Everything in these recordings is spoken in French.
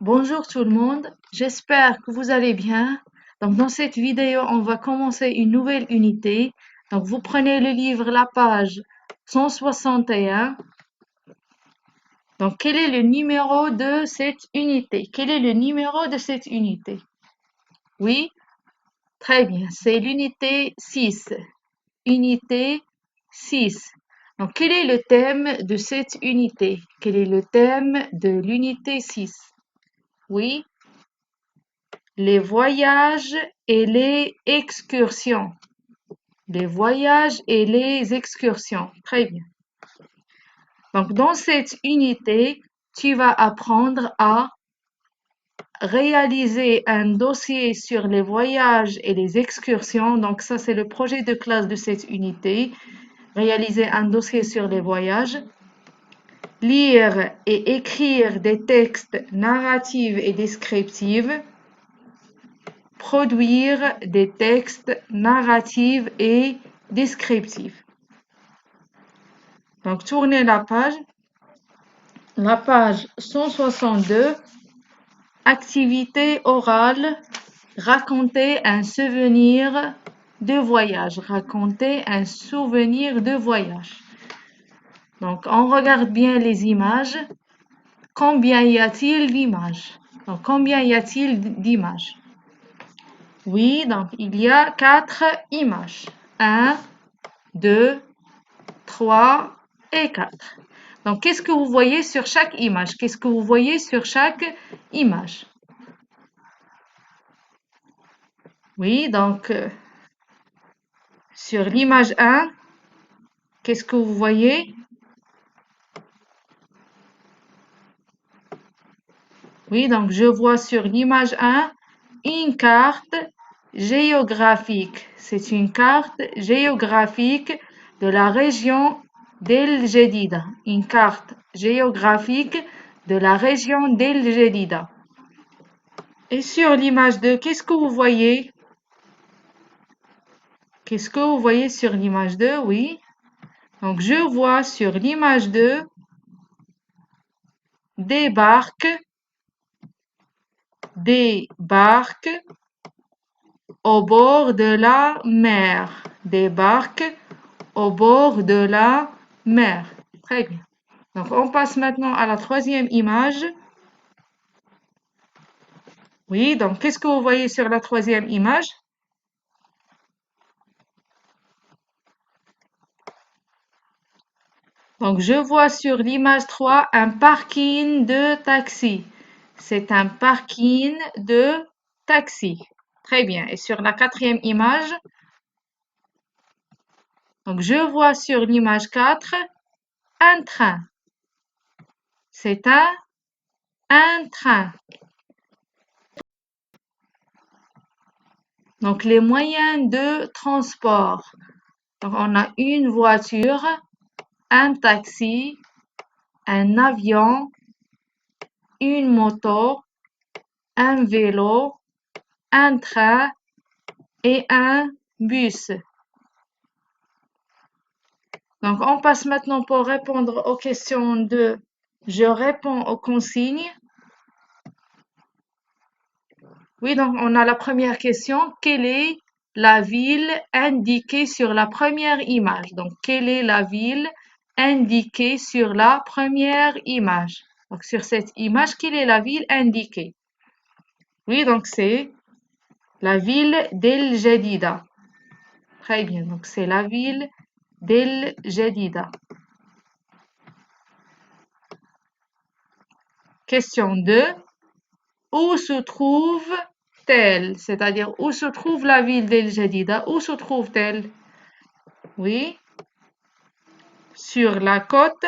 Bonjour tout le monde, j'espère que vous allez bien. Donc dans cette vidéo, on va commencer une nouvelle unité. Donc vous prenez le livre, la page 161. Donc quel est le numéro de cette unité? Quel est le numéro de cette unité? Oui, très bien, c'est l'unité 6. Unité 6. Donc quel est le thème de cette unité? Quel est le thème de l'unité 6? Oui. Les voyages et les excursions. Les voyages et les excursions. Très bien. Donc, dans cette unité, tu vas apprendre à réaliser un dossier sur les voyages et les excursions. Donc, ça, c'est le projet de classe de cette unité. Réaliser un dossier sur les voyages. Lire et écrire des textes narratifs et descriptifs. Produire des textes narratifs et descriptifs. Donc, tournez la page 162, activité orale, raconter un souvenir de voyage. Raconter un souvenir de voyage. Donc, on regarde bien les images. Combien y a-t-il d'images? Donc, combien y a-t-il d'images? Oui, donc il y a 4 images. 1, 2, 3 et 4. Donc, qu'est-ce que vous voyez sur chaque image? Qu'est-ce que vous voyez sur chaque image? Oui, donc, sur l'image 1, qu'est-ce que vous voyez? Oui, donc je vois sur l'image 1 une carte géographique. C'est une carte géographique de la région d'El Jadida. Une carte géographique de la région d'El Jadida. Et sur l'image 2, qu'est-ce que vous voyez? Qu'est-ce que vous voyez sur l'image 2? Oui. Donc, je vois sur l'image 2 des barques au bord de la mer. Des barques au bord de la mer. Très bien. Donc, on passe maintenant à la troisième image. Oui, donc, qu'est-ce que vous voyez sur la troisième image? Donc, je vois sur l'image 3 un parking de taxi. C'est un parking de taxi. Très bien. Et sur la quatrième image, donc je vois sur l'image 4 un train. C'est un train. Donc, les moyens de transport. Donc, on a une voiture, un taxi, un avion, une moto, un vélo, un train et un bus. Donc, on passe maintenant pour répondre aux questions de je réponds aux consignes. Oui, donc on a la première question. Quelle est la ville indiquée sur la première image? Donc, quelle est la ville indiquée sur la première image? Donc, sur cette image, quelle est la ville indiquée? Oui, donc c'est la ville d'El Jadida. Très bien, donc c'est la ville d'El Jadida. Question 2. Où se trouve-t-elle? C'est-à-dire, où se trouve la ville d'El Jadida? Où se trouve-t-elle? Oui, sur la côte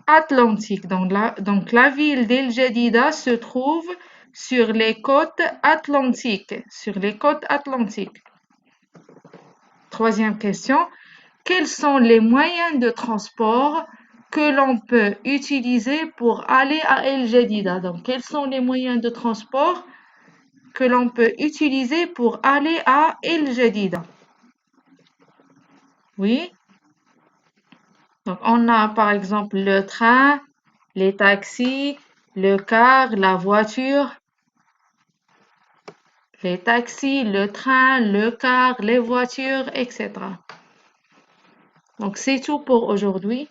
atlantique. Donc la ville d'El Jadida se trouve sur les côtes atlantiques. Sur les côtes atlantiques. Troisième question. Quels sont les moyens de transport que l'on peut utiliser pour aller à El Jadida? Donc, quels sont les moyens de transport que l'on peut utiliser pour aller à El Jadida? Oui. Donc, on a par exemple le train, les taxis, le car, la voiture, les taxis, le train, le car, les voitures, etc. Donc, c'est tout pour aujourd'hui.